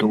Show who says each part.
Speaker 1: 2